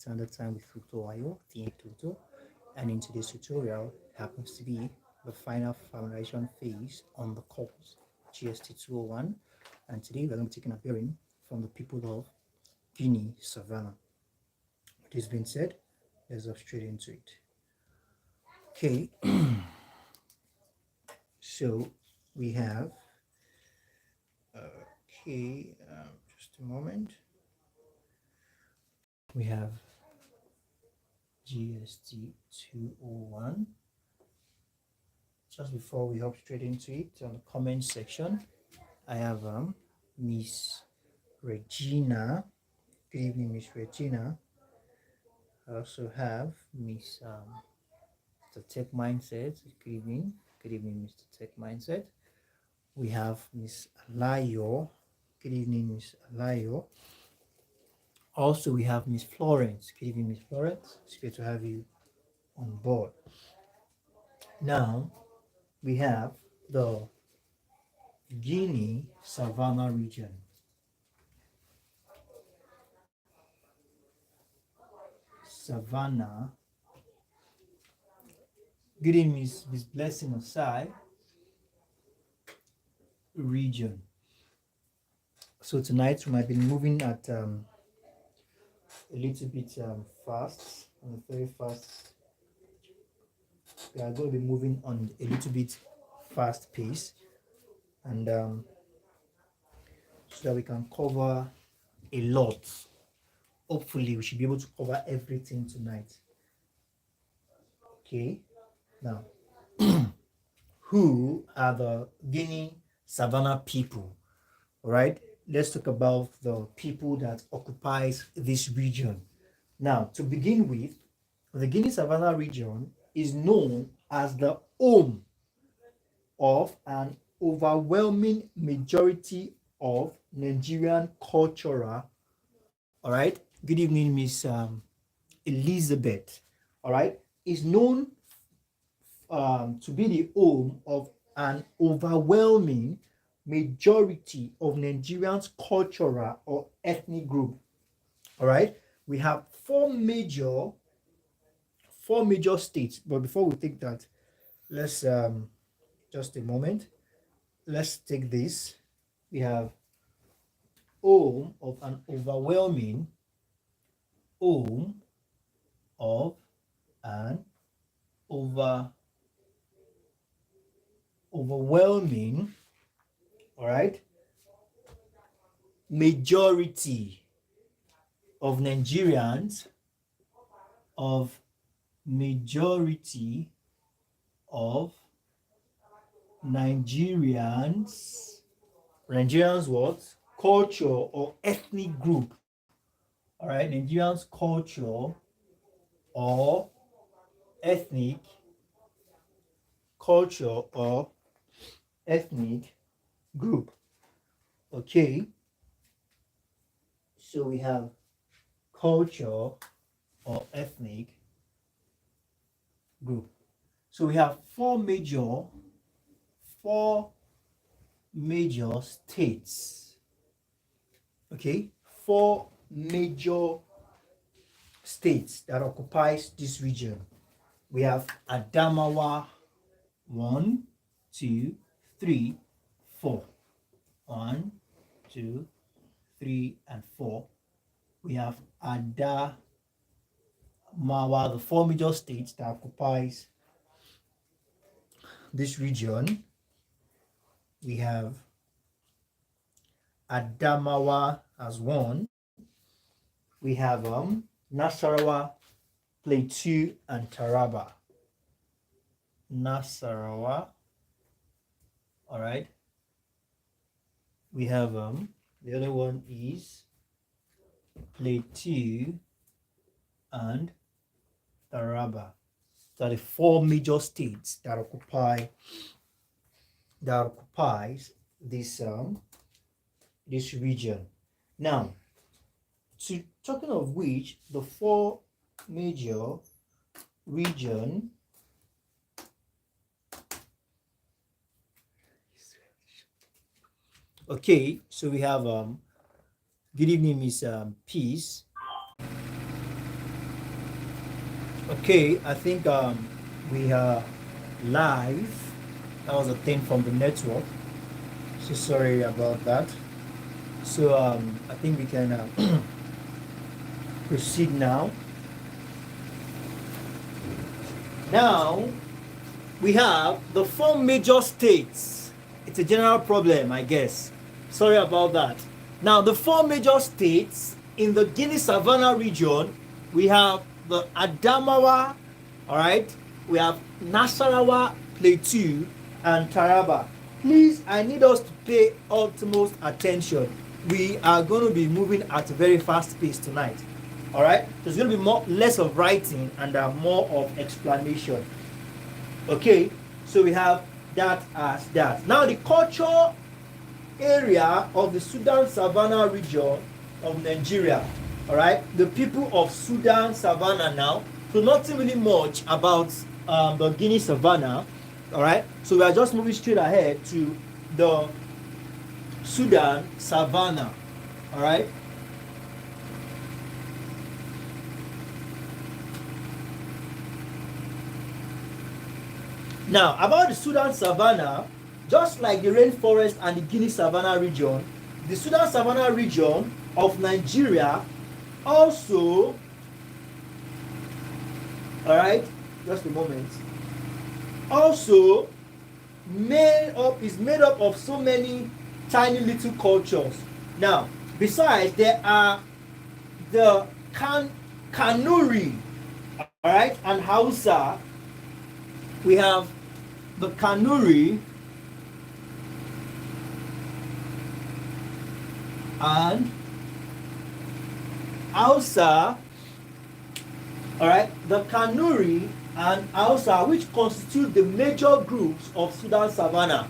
Standard Time with Tuto Ayo, the Tuto, and in today's tutorial happens to be the final finalization phase on the course GST201, and today we're going to be taking a bearing from the people of Guinea, Savannah. With this being said, let's get straight into it. Okay, so we have just a moment. We have GST201. Just before we hop straight into it, on the comment section, I have Miss Regina. Good evening, Miss Regina. I also have Miss Mr. Tech Mindset. Good evening. Good evening, Mr. Tech Mindset. We have Miss Alayo. Good evening, Miss Alayo. Also, we have Miss Florence. Good evening, Miss Florence. It's great to have you on board. Now, we have the Guinea Savannah region. Savannah. Good evening, Miss Blessing Osai region. So tonight we might be moving at a little bit fast, on a very fast. We are going to be moving on a little bit fast pace, and so that we can cover a lot. Hopefully, we should be able to cover everything tonight. Okay, now, who are the Guinea Savannah people? All right, let's talk about the people that occupies this region. Now, to begin with, the Guinea Savannah region is known as the home of an overwhelming majority of Nigerian cultural. All right, good evening, Miss Elizabeth. All right, is known to be the home of an overwhelming majority of Nigerians' cultural or ethnic group. All right, we have four major states. But before we take that, let's just a moment. Let's take this. We have home of an overwhelming home of an overwhelming, all right, majority of Nigerians of majority of Nigerians what? Culture or ethnic group. All right, Nigerians culture or ethnic group. Okay, so we have culture or ethnic group. So we have four major states. Okay, four major states that occupies this region. We have Adamawa, 1, 2, 3, 4. 1, 2, 3, and 4. We have Adamawa, the four major states that occupies this region. We have Adamawa as 1. We have Nasarawa, Plateau, and Taraba. Nasarawa. All right. We have the other one is Plateau and Taraba. So the four major states that occupies this this region. Now, talking of which, the four major region. Okay, so we have good evening, Miss Peace. Okay, I think we are live. That was a thing from the network. So sorry about that. So I think we can proceed now. Now we have the four major states. It's a general problem, I guess. Sorry about that. Now the four major states in the Guinea Savannah region, we have the Adamawa, all right? We have Nasarawa, Plateau, and Taraba. Please, I need us to pay utmost attention. We are going to be moving at a very fast pace tonight. All right, there's going to be less of writing and more of explanation. Okay, so we have that as that. Now the culture area of the Sudan Savanna region of Nigeria. All right, the people of Sudan Savanna now. So nothing really much about the Guinea Savannah. All right, so we are just moving straight ahead to the Sudan Savanna. All right. Now, about the Sudan Savanna, just like the rainforest and the Guinea Savannah region, the Sudan Savanna region of Nigeria also, all right, just a moment, also is made up of so many tiny little cultures. Now, besides, there are the Kanuri, all right, and Hausa. We have the Kanuri and Hausa, all right, the Kanuri and Hausa, which constitute the major groups of Sudan Savannah.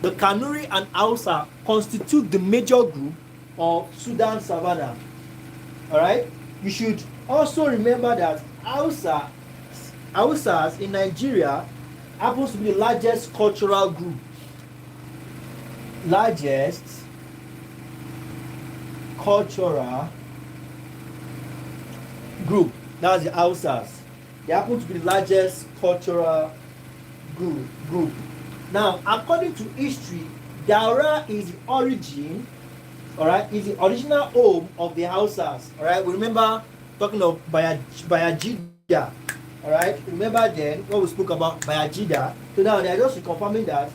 The Kanuri and Hausa constitute the major group of Sudan Savannah. All right, you should also remember that Hausas in Nigeria happens to be the largest cultural group. Largest cultural group. That's the Hausas. They happen to be the largest cultural group. Now, according to history, Daura is the origin, all right, is the original home of the Hausas. All right, we remember talking of Bayajida. All right, remember then when we spoke about Bayajida. So now they are just confirming that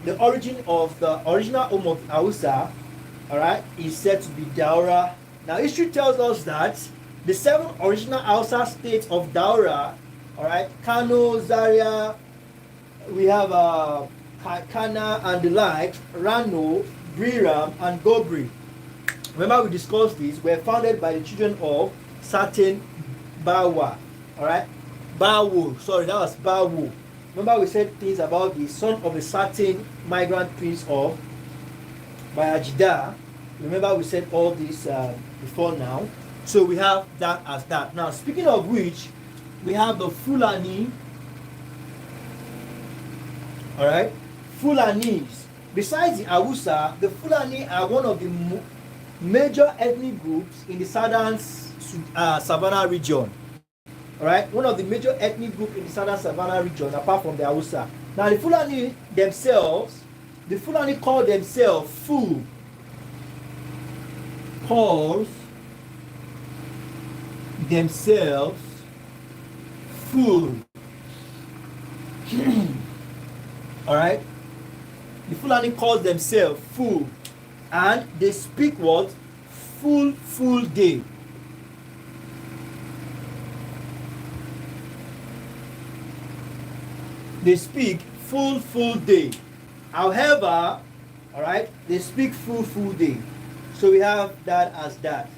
the origin of the original home of Hausa, all right, is said to be Daura. Now history tells us that the 7 original Hausa states of Daura, all right, Kano, Zaria, we have Kana and the like, Rano, Briram, and Gobri. Remember we discussed these were founded by the children of certain Bawa. All right, Bawo. Sorry, that was Bawo. Remember we said things about the son of a certain migrant prince of Bayajida. Remember we said all this before now. So we have that as that. Now speaking of which, we have the Fulani. All right, Fulanis. Besides the Hausa, the Fulani are one of the major ethnic groups in the southern Savannah region. All right, one of the major ethnic groups in the southern Savannah region, apart from the Hausa. Now, the Fulani call themselves Fu. Calls themselves Fu. All right, the Fulani calls themselves Fu, and they speak what? Full day. They speak full day. However, all right, they speak full day. So we have that as that.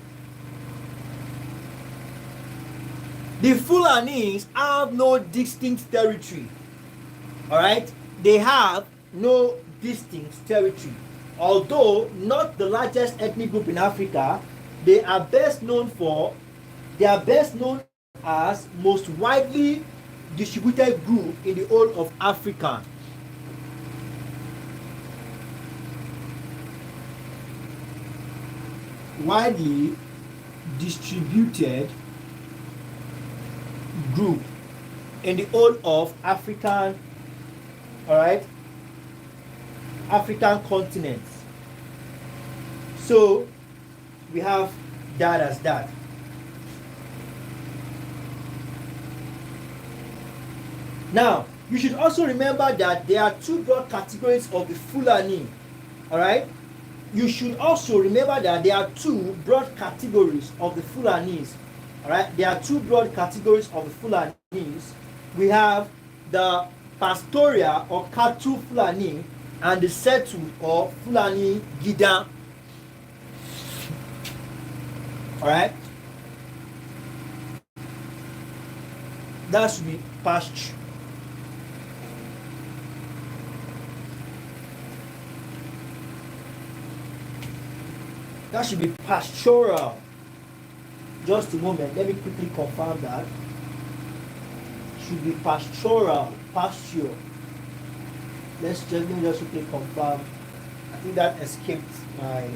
The Fulanis have no distinct territory. All right, they have no distinct territory. Although not the largest ethnic group in Africa, they are best known as most widely distributed group in the whole of Africa. Widely distributed group in the whole of African, all right, African continent. So we have that as that. Now, you should also remember that there are two broad categories of the Fulani. All right. You should also remember that there are two broad categories of the Fulanis. All right. There are two broad categories of the Fulanis. We have the pastoral or cattle Fulani and the settled or Fulani Gida. All right. That should be pasture. That should be pastoral. Just a moment, let me quickly confirm that. Should be pastoral, pasture. Let me just quickly confirm. I think that escaped my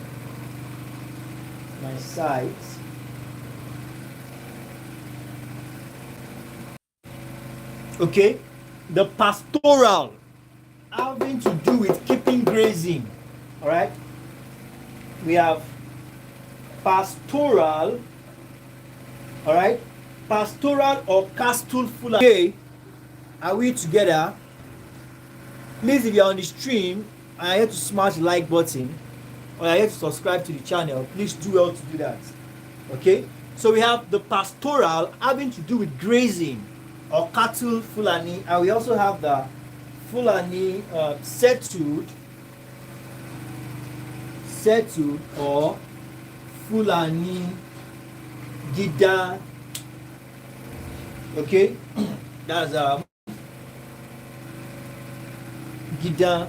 site. Okay, the pastoral having to do with keeping grazing. All right, we have pastoral, all right, pastoral or castle Fulani. Okay, are we together? Please, if you're on the stream and I have to smash the like button or I have to subscribe to the channel, please do well to do that. Okay, so we have the pastoral having to do with grazing or cattle Fulani, and we also have the Fulani settled or Fulani Gida. Okay, that's Gida.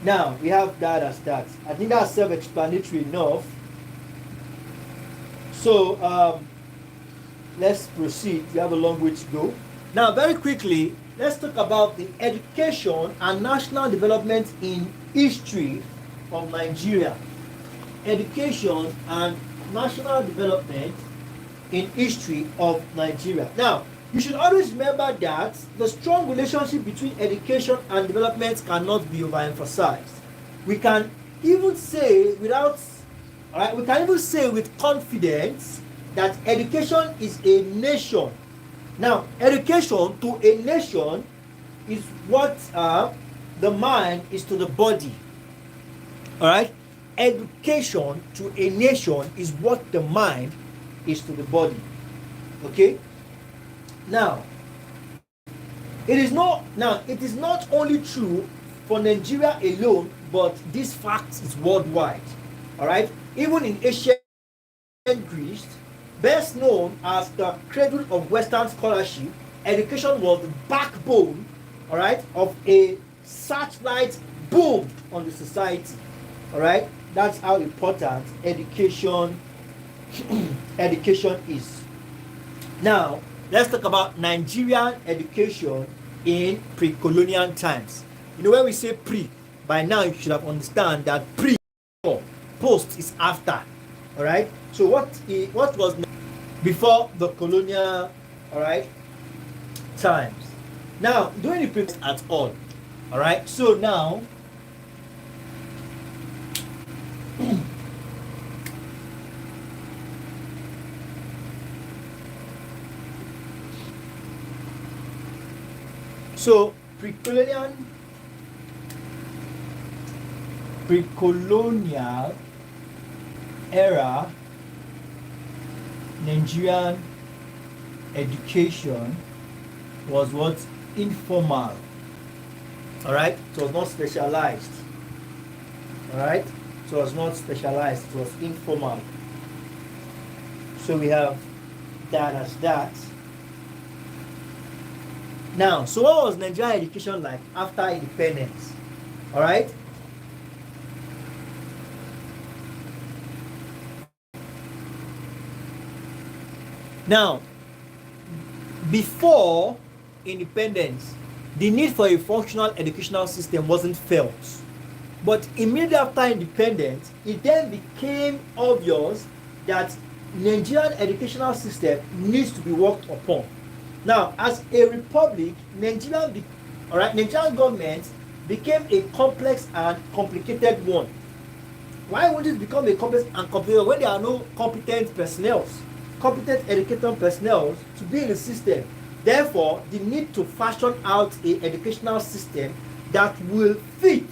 Now we have that as that. I think that's self-explanatory enough. So let's proceed. We have a long way to go. Now, very quickly, let's talk about the education and national development in history of Nigeria. Education and national development in history of Nigeria. Now, you should always remember that the strong relationship between education and development cannot be overemphasized. We can even say with confidence that education is a nation. Now, education to a nation is what the mind is to the body. All right? Education to a nation is what the mind is to the body. Okay? Now, it is not only true for Nigeria alone, but this fact is worldwide. All right? Even in ancient Greece, best known as the cradle of Western scholarship, education was the backbone, all right, of a searchlight boom on the society. All right, that's how important education is. Now, let's talk about Nigerian education in pre-colonial times. You know, when we say pre, by now you should have understand that pre or post is after. All right. So what was before the colonial, all right, times? Now, during the previous at all. All right. So now, so pre-colonial era Nigerian education was what? Informal. All right, it was not specialized. All right, it was not specialized, it was informal. So we have that as that. Now, so what was Nigerian education like after independence? All right. Now, before independence, the need for a functional educational system wasn't felt. But immediately after independence, it then became obvious that Nigerian educational system needs to be worked upon. Now, as a republic, Nigerian government became a complex and complicated one. Why would it become a complex and complicated when there are no competent educated personnel to be in the system? Therefore, the need to fashion out a educational system that would fit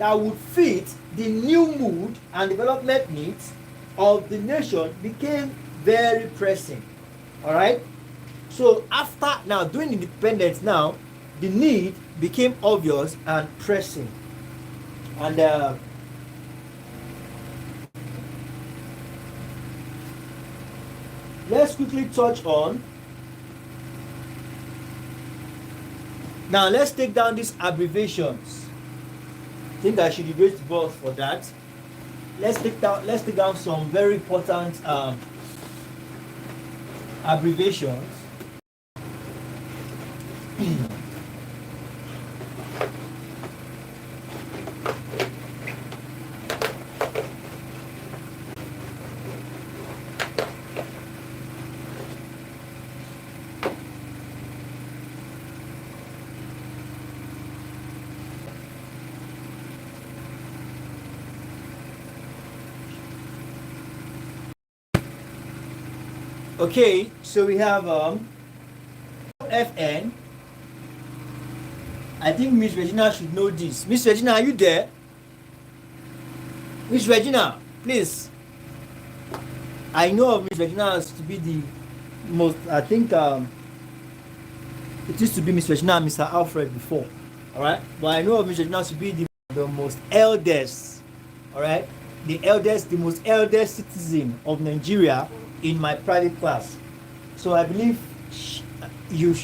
the new mood and development needs of the nation became very pressing. All right. So after now during independence, now the need became obvious and pressing, and let's quickly touch on. Now let's take down these abbreviations. I think I should erase the board for that. Let's take down some very important abbreviations. Okay, so we have FN. I think Miss Regina should know this. Miss Regina, are you there? Miss Regina, please. I know of Miss Regina as to be the most, I think it used to be Miss Regina and Mr. Alfred before. Alright? But I know of Miss Regina to be the most eldest. Alright? The most eldest citizen of Nigeria in my private class. So I believe you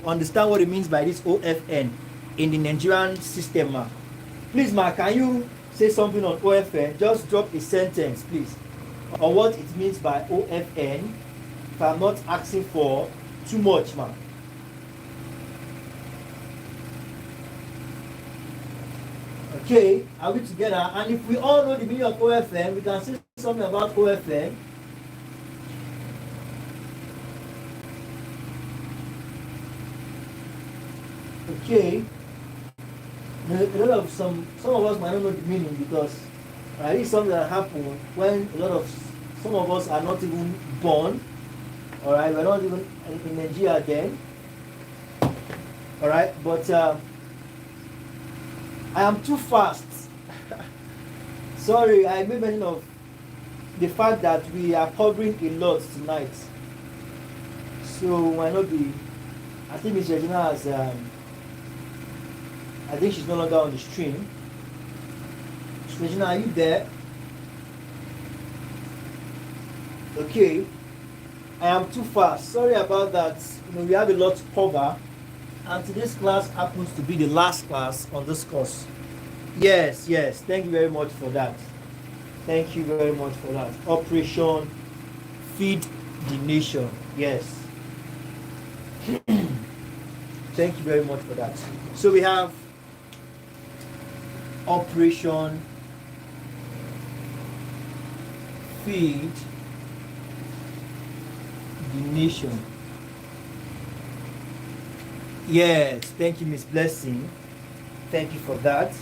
understand what it means by this OFN in the Nigerian system, ma. Please, ma, can you say something on OFN? Just drop a sentence, please, on what it means by OFN. If I'm not asking for too much, ma. Okay, are we together? And if we all know the meaning of OFN, we can say something about OFN. Okay. Some of us might not know the meaning because it's something that happened when some of us are not even born. Alright, we're not even in Nigeria then. Alright, but I am too fast. Sorry, I made mention of the fact that we are covering a lot tonight. So why not be? I think Miss Regina has. I think she's no longer on the stream. Miss Regina, are you there? Okay. I am too fast. Sorry about that. We have a lot to cover. And today's class happens to be the last class on this course. Yes. Thank you very much for that. Thank you very much for that. Operation Feed the Nation. Yes. Thank you very much for that. So we have Operation Feed the Nation. Yes, thank you, Miss Blessing. Thank you for that.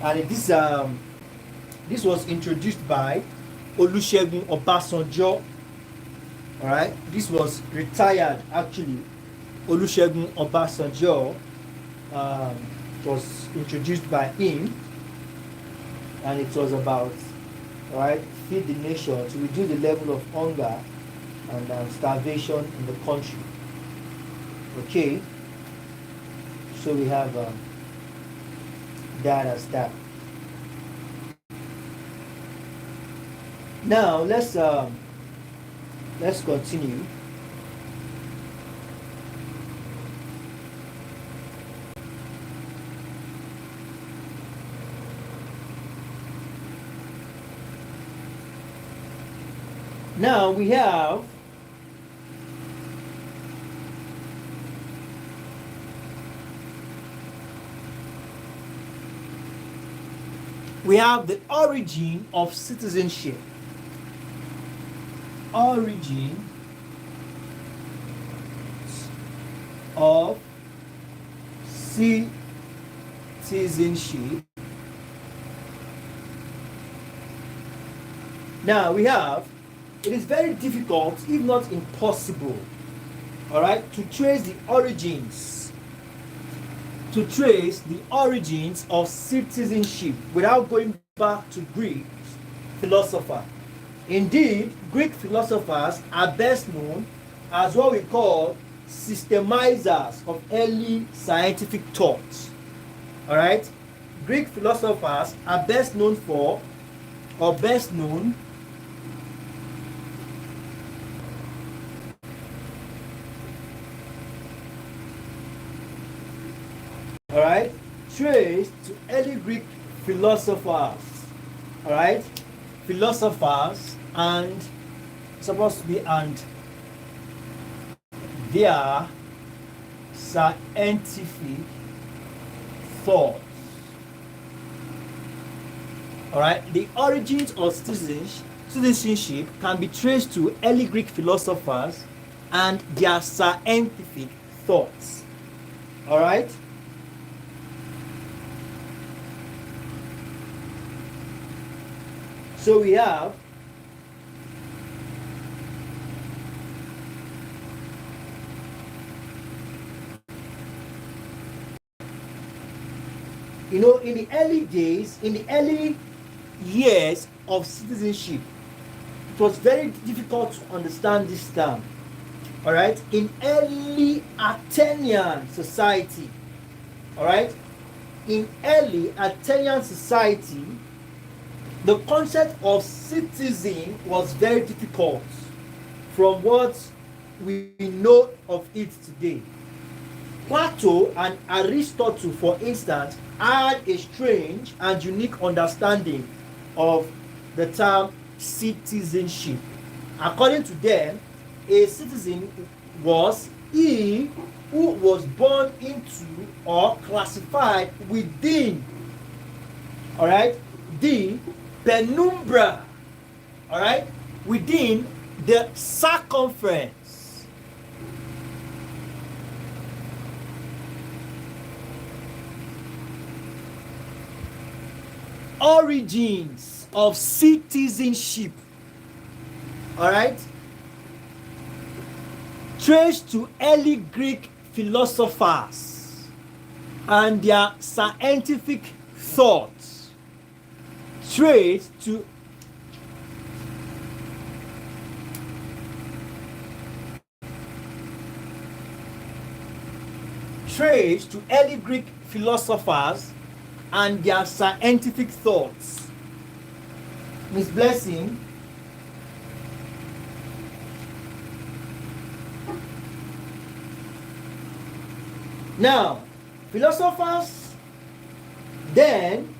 And this was introduced by Olusegun Obasanjo. All right, this was retired actually. Olusegun Obasanjo was introduced by him, and it was about feed the nation to reduce the level of hunger and starvation in the country. Okay, so we have that as that. Now let's continue. Now we have the origin of citizenship. Origin of citizenship. Now we have, it is very difficult, if not impossible, all right, to trace the origins of citizenship without going back to Greek philosopher. Indeed, Greek philosophers are best known as what we call systemizers of early scientific thought. All right, Greek philosophers are best known all right, traced to early Greek philosophers. All right, philosophers and supposed to be and their scientific thoughts. All right, the origins of citizenship can be traced to early Greek philosophers and their scientific thoughts. All right. So we have in the early days, in the early years of citizenship, it was very difficult to understand this term. All right, in early Athenian society, all right, in early Athenian society, the concept of citizen was very difficult from what we know of it today. Plato and Aristotle, for instance, had a strange and unique understanding of the term citizenship. According to them, a citizen was he who was born into or classified within, all right, the penumbra, all right, within the circumference origins of citizenship, all right, traced to early Greek philosophers and their scientific thoughts, traced to early Greek philosophers and their scientific thoughts. Miss Blessing. Now, philosophers then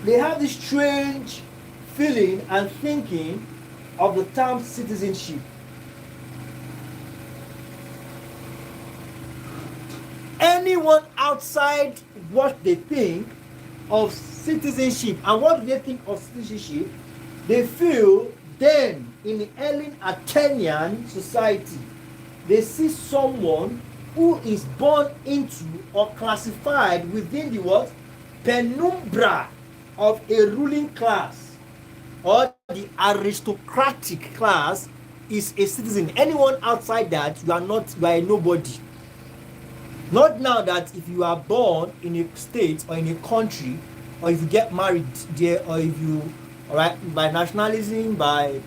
they have this strange feeling and thinking of the term citizenship. Anyone outside what they think of citizenship, and what do they think of citizenship? They feel then in the early Athenian society, they see someone who is born into or classified within the what? Penumbra of a ruling class, or the aristocratic class is a citizen. Anyone outside that, you are a nobody. Not now that if you are born in a state or in a country, or if you get married there, or if you, all right, by nationalism, by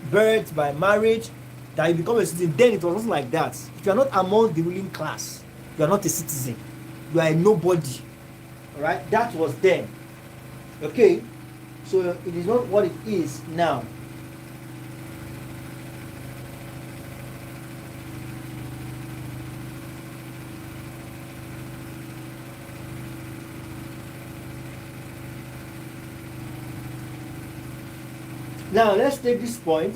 birth, by marriage, that you become a citizen. Then it was not like that. If you are not among the ruling class, you are not a citizen. You are a nobody. All right, that was then. Okay, so it is not what it is now. Now let's take this point.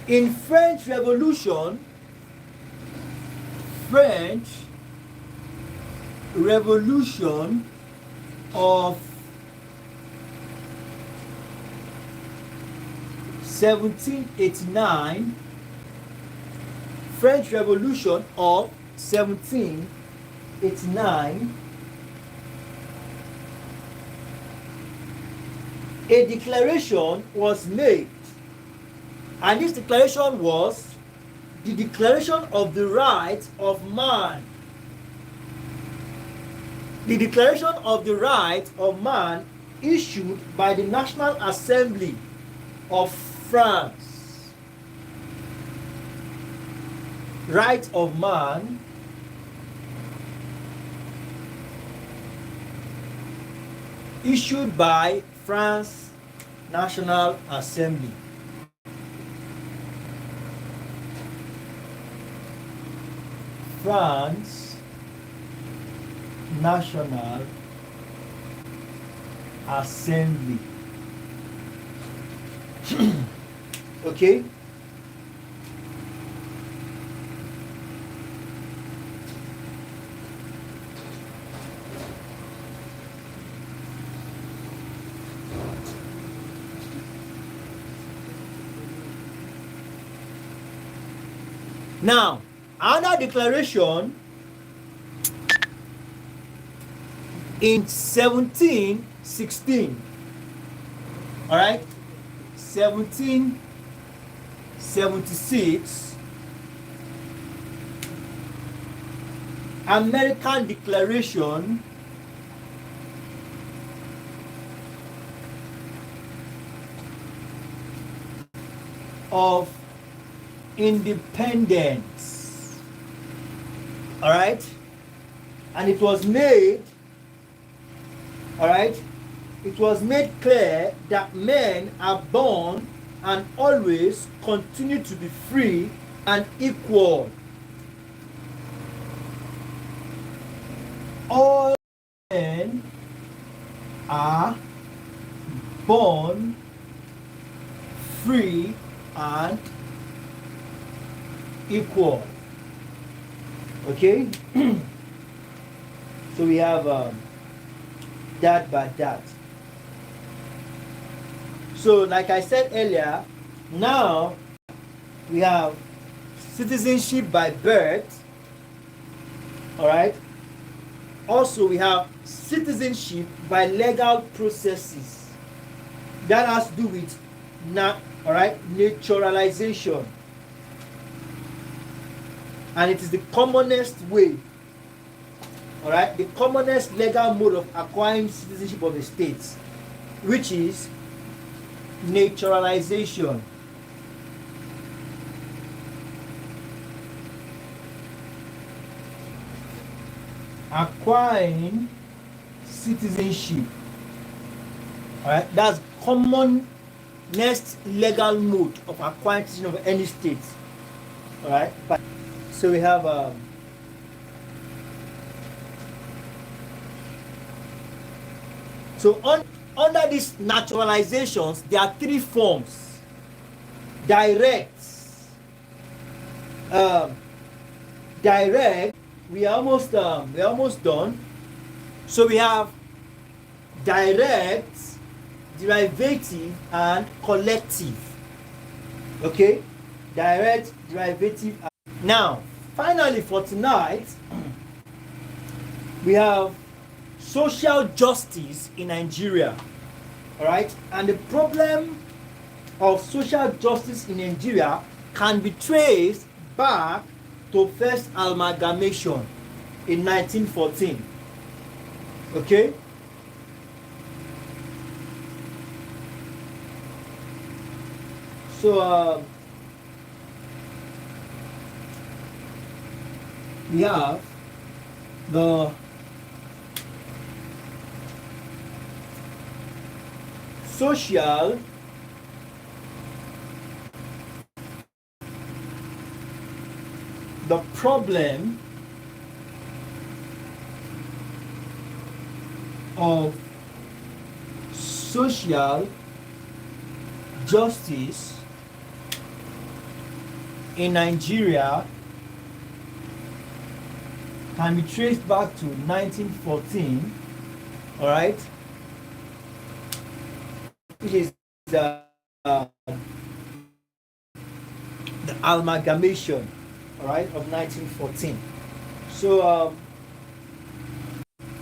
In French Revolution, French Revolution of 1789, French Revolution of 1789, a declaration was made, and this declaration was the Declaration of the Rights of Man. The Declaration of the Rights of Man issued by the National Assembly of France. Rights of Man issued by France National Assembly. France National Assembly. Okay. Now, another declaration in 1716, all right, 1776, American Declaration of Independence, all right, and it was made, all right, it was made clear that men are born and always continue to be free and equal. All men are born free and equal. Okay. So we have that by that. So like I said earlier, now we have citizenship by birth, all right. Also we have citizenship by legal processes. That has to do with naturalization, and it is the commonest way, all right, the commonest legal mode of acquiring citizenship of the states, which is naturalization. Acquiring citizenship, all right, that's commonest legal mode of acquiring citizenship of any state, all right. So we have under these naturalizations, there are three forms. Direct, we are almost done. So we have direct, derivative, and collective. Okay, direct, derivative. Now, finally for tonight, we have social justice in Nigeria, all right, and the problem of social justice in Nigeria can be traced back to first amalgamation in 1914. Okay, so we have the social problem of social justice in Nigeria can be traced back to 1914, all right, which is the amalgamation, all right, of 1914. So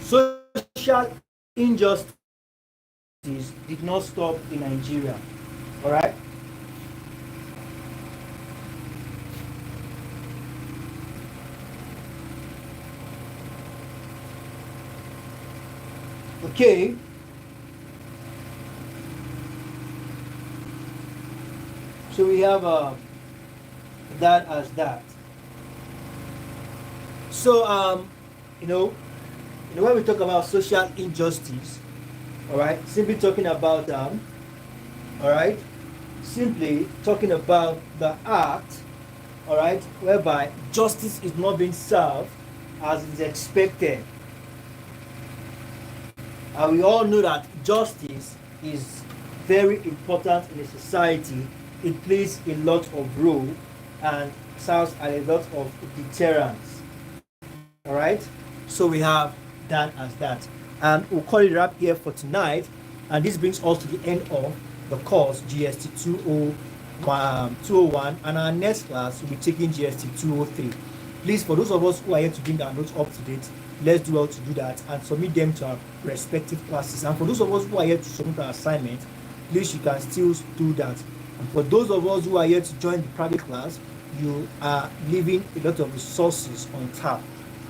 social injustice did not stop in Nigeria, all right. Okay. So we have that as that. So when we talk about social injustice, all right, simply talking about all right, simply talking about the act, all right, whereby justice is not being served as is expected. And we all know that justice is very important in a society. It plays a lot of role and serves as a lot of deterrence. All right. So we have that as that, and we'll call it a wrap here for tonight. And this brings us to the end of the course GST201, and our next class will be taking GST203. Please, for those of us who are here to bring our notes up to date, let's do well to do that and submit them to our respective classes. And for those of us who are here to submit our assignment, please, you can still do that. And for those of us who are here to join the private class, you are leaving a lot of resources on tap.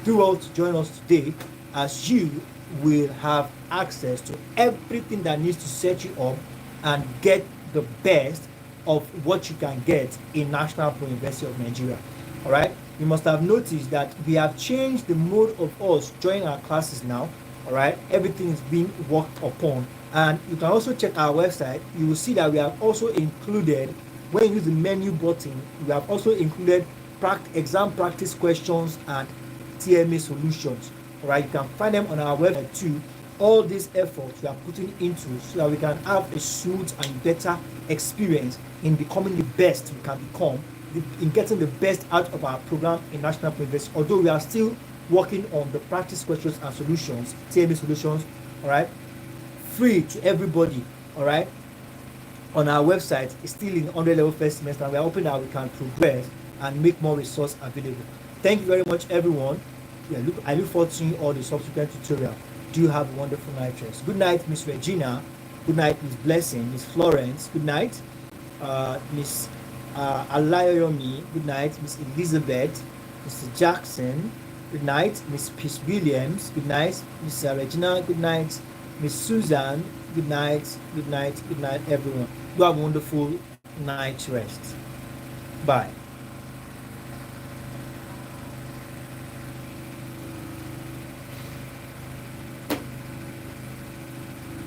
Do well to join us today, as you will have access to everything that needs to set you up and get the best of what you can get in National Pro University of Nigeria. All right. You must have noticed that we have changed the mode of us joining our classes now. All right, everything is being worked upon, and you can also check our website. You will see that we have also included, when you use the menu button, we have also included exam practice questions and TMA solutions. All right, you can find them on our website too. All these efforts we are putting into so that we can have a smooth and better experience in becoming the best we can become, in getting the best out of our program in National Pro University. Although we are still working on the practice questions and solutions, TMA solutions, all right, free to everybody, all right, on our website. It's still in 100 level first semester, and we are hoping that we can progress and make more resources available. Thank you very much, everyone. I look forward to seeing all the subsequent tutorial. Do have a wonderful night rest. Good night, Miss Regina. Good night, Miss Blessing, Miss Florence. Good night, Miss Alayomi. Good night, Miss Elizabeth, Mr. Jackson. Good night, Miss Peace Williams. Good night, Miss Regina. Good night, Miss Susan. Good night, good night, good night, everyone. You have a wonderful night rest. Bye.